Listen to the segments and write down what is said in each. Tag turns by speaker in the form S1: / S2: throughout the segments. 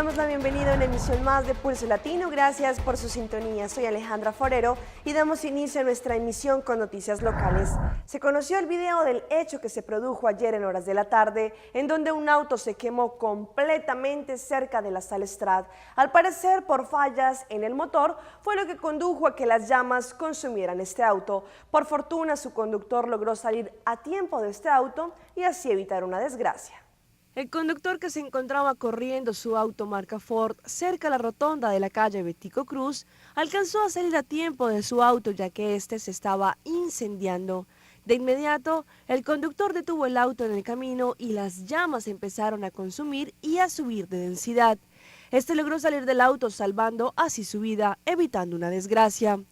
S1: damos la bienvenida a una emisión más de Pulso Latino. Gracias por su sintonía. Soy Alejandra Forero y damos inicio a nuestra emisión con noticias locales. Se conoció el video del hecho que se produjo ayer en horas de la tarde, en donde un auto se quemó completamente cerca de la Salestrat. Al parecer, por fallas en el motor, fue lo que condujo a que las llamas consumieran este auto. Por fortuna, su conductor logró salir a tiempo de este auto y así evitar una desgracia. El conductor, que se encontraba corriendo su auto marca Ford cerca a la rotonda de la calle Betico Cruz, alcanzó a salir a tiempo de su auto ya que este se estaba incendiando. De inmediato, el conductor detuvo el auto en el camino y las llamas empezaron a consumir y a subir de densidad. Este logró salir del auto salvando así su vida, evitando una desgracia.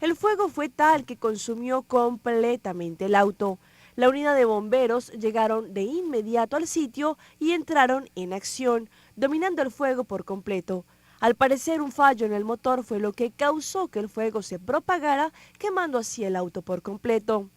S1: El fuego fue tal que consumió completamente el auto. La unidad de bomberos llegaron de inmediato al sitio y entraron en acción, dominando el fuego por completo. Al parecer, un fallo en el motor fue lo que causó que el fuego se propagara, quemando así el auto por completo.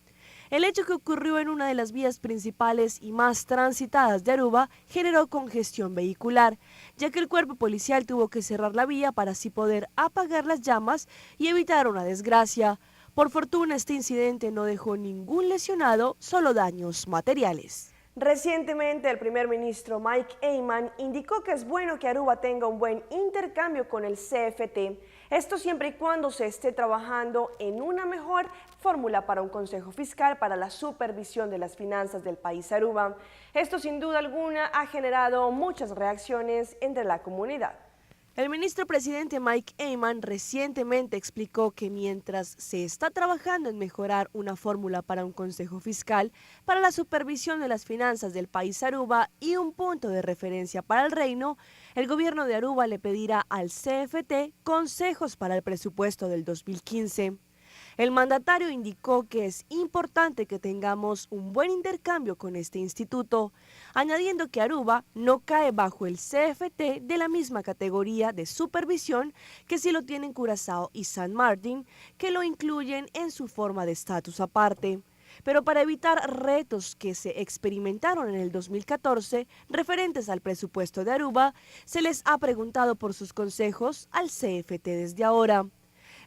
S1: El hecho, que ocurrió en una de las vías principales y más transitadas de Aruba, generó congestión vehicular, ya que el cuerpo policial tuvo que cerrar la vía para así poder apagar las llamas y evitar una desgracia. Por fortuna, este incidente no dejó ningún lesionado, solo daños materiales. Recientemente, el primer ministro Mike Eyman indicó que es bueno que Aruba tenga un buen intercambio con el CFT. Esto siempre y cuando se esté trabajando en una mejor fórmula para un consejo fiscal para la supervisión de las finanzas del país Aruba. Esto, sin duda alguna, ha generado muchas reacciones entre la comunidad. El ministro presidente Mike Eyman recientemente explicó que mientras se está trabajando en mejorar una fórmula para un consejo fiscal para la supervisión de las finanzas del país Aruba y un punto de referencia para el reino, el gobierno de Aruba le pedirá al CFT consejos para el presupuesto del 2015. El mandatario indicó que es importante que tengamos un buen intercambio con este instituto, añadiendo que Aruba no cae bajo el CFT de la misma categoría de supervisión que sí lo tienen Curazao y San Martín, que lo incluyen en su forma de estatus aparte. Pero para evitar retos que se experimentaron en el 2014 referentes al presupuesto de Aruba, se les ha preguntado por sus consejos al CFT desde ahora.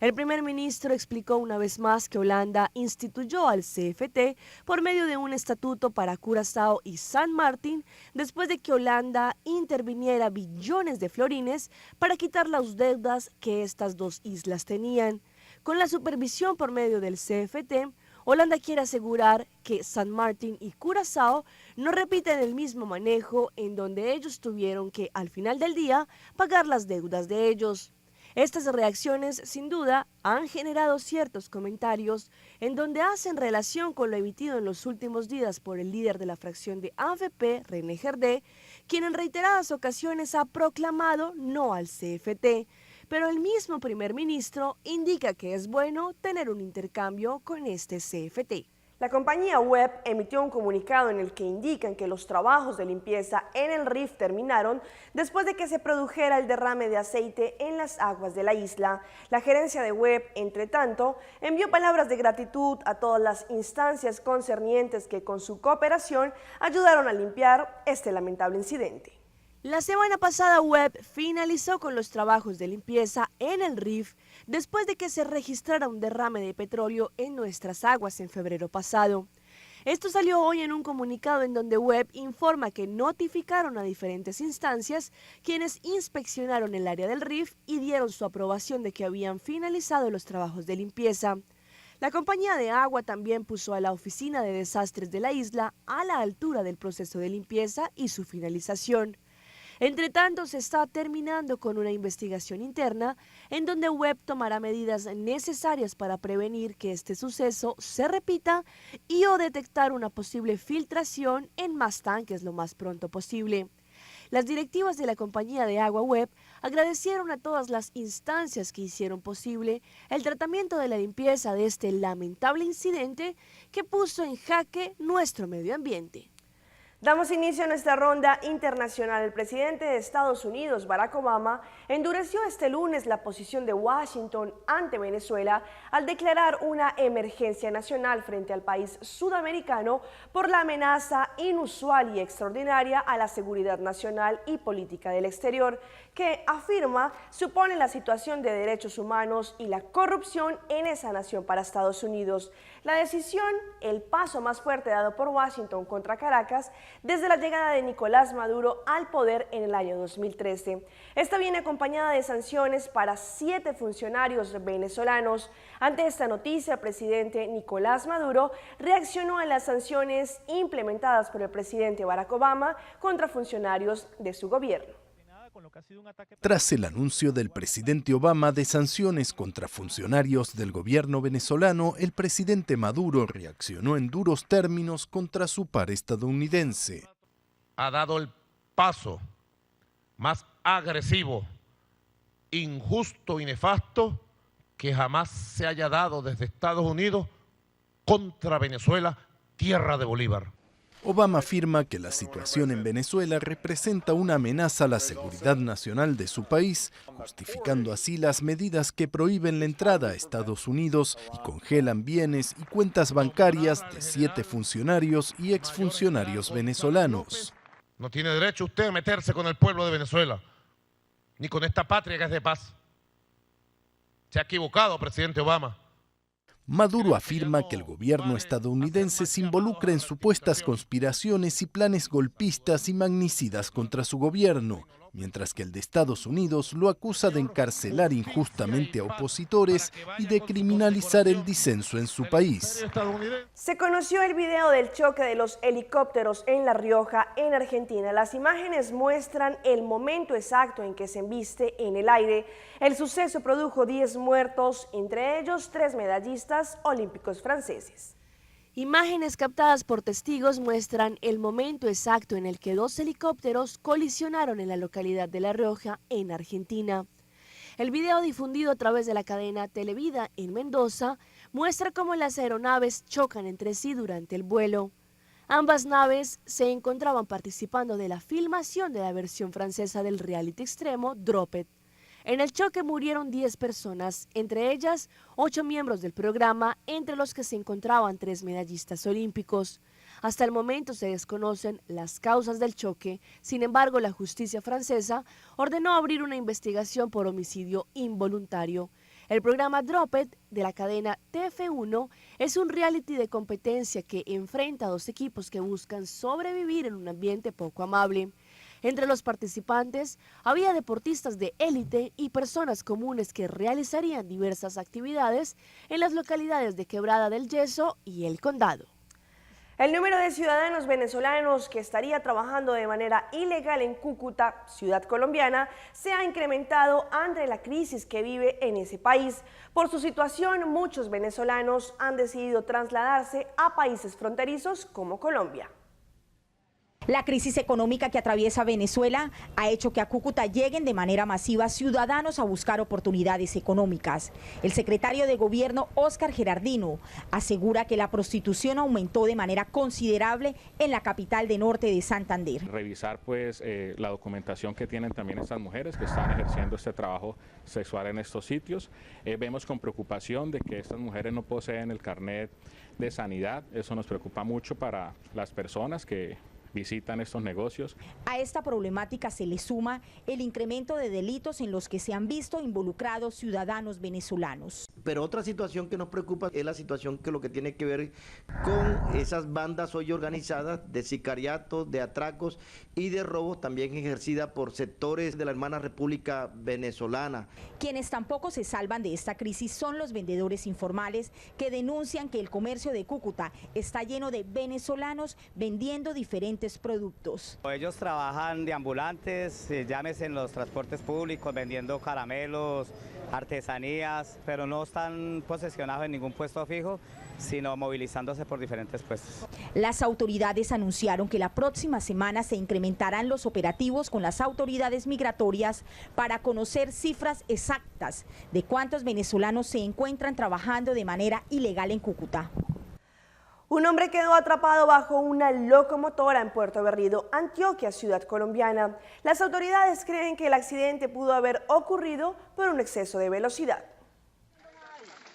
S1: El primer ministro explicó una vez más que Holanda instituyó al CFT por medio de un estatuto para Curazao y San Martín después de que Holanda interviniera billones de florines para quitar las deudas que estas dos islas tenían. Con la supervisión por medio del CFT, Holanda quiere asegurar que San Martín y Curazao no repiten el mismo manejo en donde ellos tuvieron que, al final del día, pagar las deudas de ellos. Estas reacciones, sin duda, han generado ciertos comentarios en donde hacen relación con lo emitido en los últimos días por el líder de la fracción de ANFP, René Gerdé, quien en reiteradas ocasiones ha proclamado no al CFT, pero el mismo primer ministro indica que es bueno tener un intercambio con este CFT. La compañía Webb emitió un comunicado en el que indican que los trabajos de limpieza en el Rif terminaron después de que se produjera el derrame de aceite en las aguas de la isla. La gerencia de Webb, entre tanto, envió palabras de gratitud a todas las instancias concernientes que con su cooperación ayudaron a limpiar este lamentable incidente. La semana pasada, Webb finalizó con los trabajos de limpieza en el Rif después de que se registrara un derrame de petróleo en nuestras aguas en febrero pasado. Esto salió hoy en un comunicado en donde Webb informa que notificaron a diferentes instancias quienes inspeccionaron el área del Rif y dieron su aprobación de que habían finalizado los trabajos de limpieza. La compañía de agua también puso a la oficina de desastres de la isla a la altura del proceso de limpieza y su finalización. Entre tanto, se está terminando con una investigación interna en donde Webb tomará medidas necesarias para prevenir que este suceso se repita y o detectar una posible filtración en más tanques lo más pronto posible. Las directivas de la compañía de agua Webb agradecieron a todas las instancias que hicieron posible el tratamiento de la limpieza de este lamentable incidente que puso en jaque nuestro medio ambiente. Damos inicio a nuestra ronda internacional. El presidente de Estados Unidos, Barack Obama, endureció este lunes la posición de Washington ante Venezuela al declarar una emergencia nacional frente al país sudamericano por la amenaza inusual y extraordinaria a la seguridad nacional y política del exterior, que afirma supone la situación de derechos humanos y la corrupción en esa nación para Estados Unidos. La decisión, el paso más fuerte dado por Washington contra Caracas desde la llegada de Nicolás Maduro al poder en el año 2013. Esta viene acompañada de sanciones para 7 funcionarios venezolanos. Ante esta noticia, el presidente Nicolás Maduro reaccionó a las sanciones implementadas por el presidente Barack Obama contra funcionarios de su gobierno.
S2: Tras el anuncio del presidente Obama de sanciones contra funcionarios del gobierno venezolano, el presidente Maduro reaccionó en duros términos contra su par estadounidense.
S3: Ha dado el paso más agresivo, injusto y nefasto que jamás se haya dado desde Estados Unidos contra Venezuela, tierra de Bolívar.
S2: Obama afirma que la situación en Venezuela representa una amenaza a la seguridad nacional de su país, justificando así las medidas que prohíben la entrada a Estados Unidos y congelan bienes y cuentas bancarias de 7 funcionarios y exfuncionarios venezolanos.
S3: No tiene derecho usted a meterse con el pueblo de Venezuela, ni con esta patria que es de paz. Se ha equivocado, presidente Obama.
S2: Maduro afirma que el gobierno estadounidense se involucra en supuestas conspiraciones y planes golpistas y magnicidas contra su gobierno, mientras que el de Estados Unidos lo acusa de encarcelar injustamente a opositores y de criminalizar el disenso en su país.
S1: Se conoció el video del choque de los helicópteros en La Rioja, en Argentina. Las imágenes muestran el momento exacto en que se embiste en el aire. El suceso produjo 10 muertos, entre ellos 3 medallistas olímpicos franceses. Imágenes captadas por testigos muestran el momento exacto en el que 2 helicópteros colisionaron en la localidad de La Rioja, en Argentina. El video difundido a través de la cadena Televida en Mendoza muestra cómo las aeronaves chocan entre sí durante el vuelo. Ambas naves se encontraban participando de la filmación de la versión francesa del reality extremo Dropped. En el choque murieron 10 personas, entre ellas 8 miembros del programa, entre los que se encontraban 3 medallistas olímpicos. Hasta el momento se desconocen las causas del choque, sin embargo la justicia francesa ordenó abrir una investigación por homicidio involuntario. El programa Dropped de la cadena TF1 es un reality de competencia que enfrenta a 2 equipos que buscan sobrevivir en un ambiente poco amable. Entre los participantes había deportistas de élite y personas comunes que realizarían diversas actividades en las localidades de Quebrada del Yeso y El Condado. El número de ciudadanos venezolanos que estaría trabajando de manera ilegal en Cúcuta, ciudad colombiana, se ha incrementado ante la crisis que vive en ese país. Por su situación, muchos venezolanos han decidido trasladarse a países fronterizos como Colombia.
S4: La crisis económica que atraviesa Venezuela ha hecho que a Cúcuta lleguen de manera masiva ciudadanos a buscar oportunidades económicas. El secretario de Gobierno, Óscar Gerardino, asegura que la prostitución aumentó de manera considerable en la capital de norte de Santander.
S5: Revisar pues la documentación que tienen también estas mujeres que están ejerciendo este trabajo sexual en estos sitios. Vemos con preocupación de que estas mujeres no poseen el carnet de sanidad. Eso nos preocupa mucho para las personas que visitan estos negocios.
S4: A esta problemática se le suma el incremento de delitos en los que se han visto involucrados ciudadanos venezolanos.
S6: Pero otra situación que nos preocupa es la situación que lo que tiene que ver con esas bandas hoy organizadas de sicariato, de atracos y de robos también ejercida por sectores de la hermana República Venezolana.
S4: Quienes tampoco se salvan de esta crisis son los vendedores informales que denuncian que el comercio de Cúcuta está lleno de venezolanos vendiendo diferentes productos.
S7: Ellos trabajan de ambulantes, llámese en los transportes públicos, vendiendo caramelos, artesanías, pero no están posesionados en ningún puesto fijo, sino movilizándose por diferentes puestos.
S4: Las autoridades anunciaron que la próxima semana se incrementarán los operativos con las autoridades migratorias para conocer cifras exactas de cuántos venezolanos se encuentran trabajando de manera ilegal en Cúcuta.
S1: Un hombre quedó atrapado bajo una locomotora en Puerto Berrío, Antioquia, ciudad colombiana. Las autoridades creen que el accidente pudo haber ocurrido por un exceso de velocidad.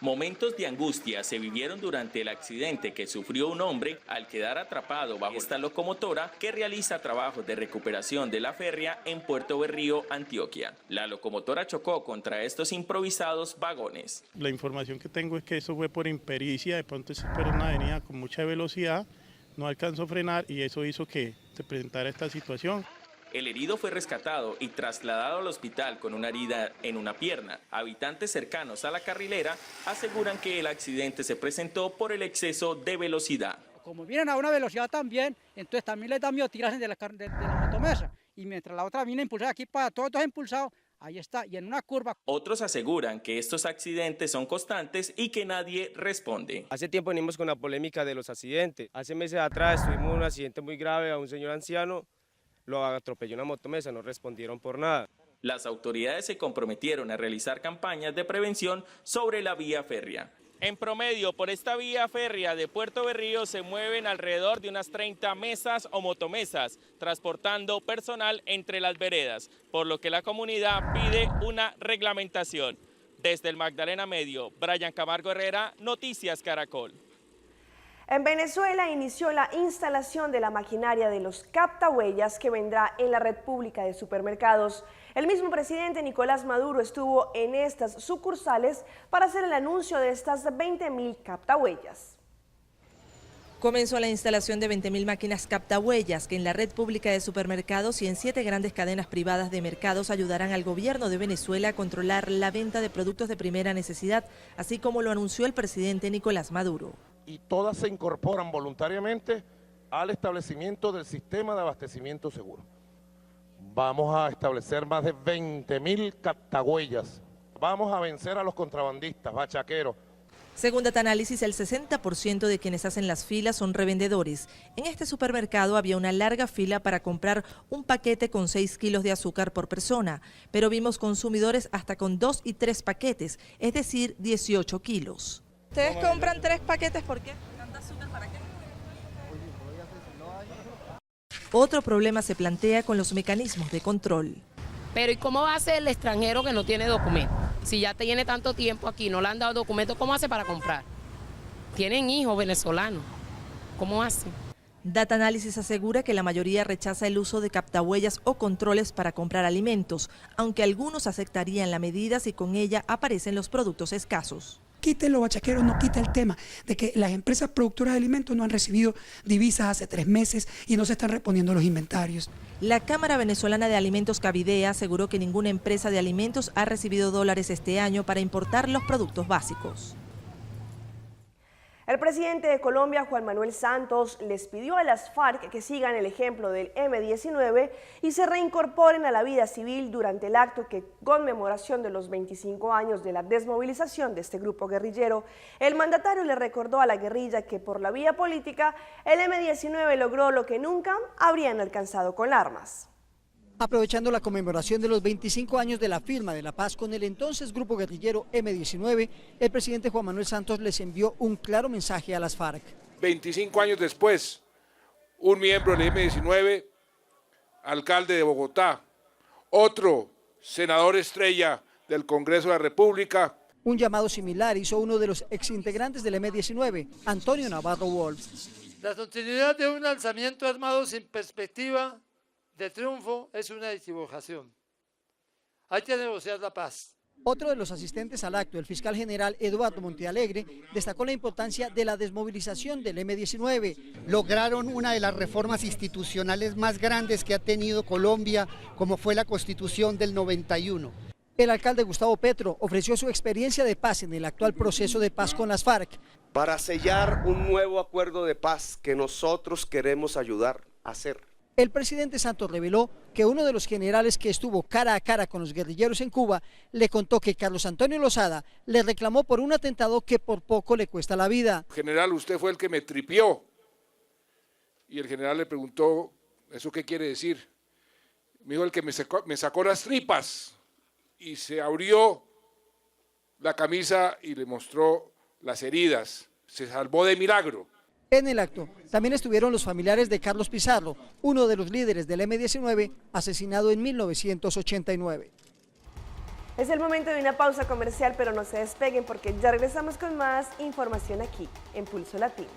S8: Momentos de angustia se vivieron durante el accidente que sufrió un hombre al quedar atrapado bajo esta locomotora que realiza trabajos de recuperación de la férrea en Puerto Berrío, Antioquia. La locomotora chocó contra estos improvisados vagones.
S9: La información que tengo es que eso fue por impericia, de pronto se fue una avenida con mucha velocidad, no alcanzó a frenar y eso hizo que se presentara esta situación.
S8: El herido fue rescatado y trasladado al hospital con una herida en una pierna. Habitantes cercanos a la carrilera aseguran que el accidente se presentó por el exceso de velocidad.
S10: Como vienen a una velocidad también, entonces también les da miedo tirarse de la motomesa. Y mientras la otra viene impulsada aquí para todos impulsados, ahí está, y en una curva.
S8: Otros aseguran que estos accidentes son constantes y que nadie responde.
S11: Hace tiempo venimos con la polémica de los accidentes. Hace meses atrás tuvimos un accidente muy grave a un señor anciano. Lo atropelló una motomesa, no respondieron por nada.
S8: Las autoridades se comprometieron a realizar campañas de prevención sobre la vía férrea. En promedio, por esta vía férrea de Puerto Berrío se mueven alrededor de unas 30 mesas o motomesas, transportando personal entre las veredas, por lo que la comunidad pide una reglamentación. Desde el Magdalena Medio, Brian Camargo Herrera, Noticias Caracol.
S1: En Venezuela inició la instalación de la maquinaria de los captahuellas que vendrá en la red pública de supermercados. El mismo presidente Nicolás Maduro estuvo en estas sucursales para hacer el anuncio de estas 20.000 captahuellas.
S12: Comenzó la instalación de 20.000 máquinas captahuellas que en la red pública de supermercados y en 7 grandes cadenas privadas de mercados ayudarán al gobierno de Venezuela a controlar la venta de productos de primera necesidad, así como lo anunció el presidente Nicolás Maduro.
S3: Y todas se incorporan voluntariamente al establecimiento del sistema de abastecimiento seguro. Vamos a establecer más de 20.000 captahuellas. Vamos a vencer a los contrabandistas, bachaqueros.
S12: Según Datanalysis, el 60% de quienes hacen las filas son revendedores. En este supermercado había una larga fila para comprar un paquete con 6 kilos de azúcar por persona, pero vimos consumidores hasta con 2 y 3 paquetes, es decir, 18 kilos.
S13: ¿Ustedes compran 3 paquetes? ¿Por qué? ¿Tanta azúcar para qué?
S12: Otro problema se plantea con los mecanismos de control.
S14: Pero ¿y cómo va a ser el extranjero que no tiene documento? Si ya tiene tanto tiempo aquí, no le han dado documento, ¿cómo hace para comprar? Tienen hijos venezolanos, ¿cómo hace?
S12: Datanalysis asegura que la mayoría rechaza el uso de captahuellas o controles para comprar alimentos, aunque algunos aceptarían la medida si con ella aparecen los productos escasos.
S15: Quiten los bachaqueros, no quita el tema de que las empresas productoras de alimentos no han recibido divisas hace 3 meses y no se están reponiendo los inventarios.
S12: La Cámara Venezolana de Alimentos Cavidea aseguró que ninguna empresa de alimentos ha recibido dólares este año para importar los productos básicos.
S1: El presidente de Colombia, Juan Manuel Santos, les pidió a las FARC que sigan el ejemplo del M-19 y se reincorporen a la vida civil durante el acto que conmemoración de los 25 años de la desmovilización de este grupo guerrillero. El mandatario le recordó a la guerrilla que por la vía política el M-19 logró lo que nunca habrían alcanzado con armas.
S16: Aprovechando la conmemoración de los 25 años de la firma de la paz con el entonces grupo guerrillero M-19, el presidente Juan Manuel Santos les envió un claro mensaje a las FARC.
S17: 25 años después, un miembro del M-19, alcalde de Bogotá, otro senador estrella del Congreso de la República.
S16: Un llamado similar hizo uno de los exintegrantes del M-19, Antonio Navarro Wolf.
S18: La continuidad de un alzamiento armado sin perspectiva de triunfo es una equivocación. Hay que negociar la paz.
S16: Otro de los asistentes al acto, el fiscal general Eduardo Montealegre, destacó la importancia de la desmovilización del M-19.
S19: Lograron una de las reformas institucionales más grandes que ha tenido Colombia, como fue la Constitución del 91.
S16: El alcalde Gustavo Petro ofreció su experiencia de paz en el actual proceso de paz con las FARC.
S20: Para sellar un nuevo acuerdo de paz que nosotros queremos ayudar a hacer.
S16: El presidente Santos reveló que uno de los generales que estuvo cara a cara con los guerrilleros en Cuba le contó que Carlos Antonio Lozada le reclamó por un atentado que por poco le cuesta la vida.
S17: General, usted fue el que me tripió. Y el general le preguntó, ¿eso qué quiere decir? Me dijo, el que me sacó las tripas y se abrió la camisa y le mostró las heridas. Se salvó de milagro.
S16: En el acto también estuvieron los familiares de Carlos Pizarro, uno de los líderes del M-19, asesinado en 1989.
S1: Es el momento de una pausa comercial, pero no se despeguen porque ya regresamos con más información aquí en Pulso Latino.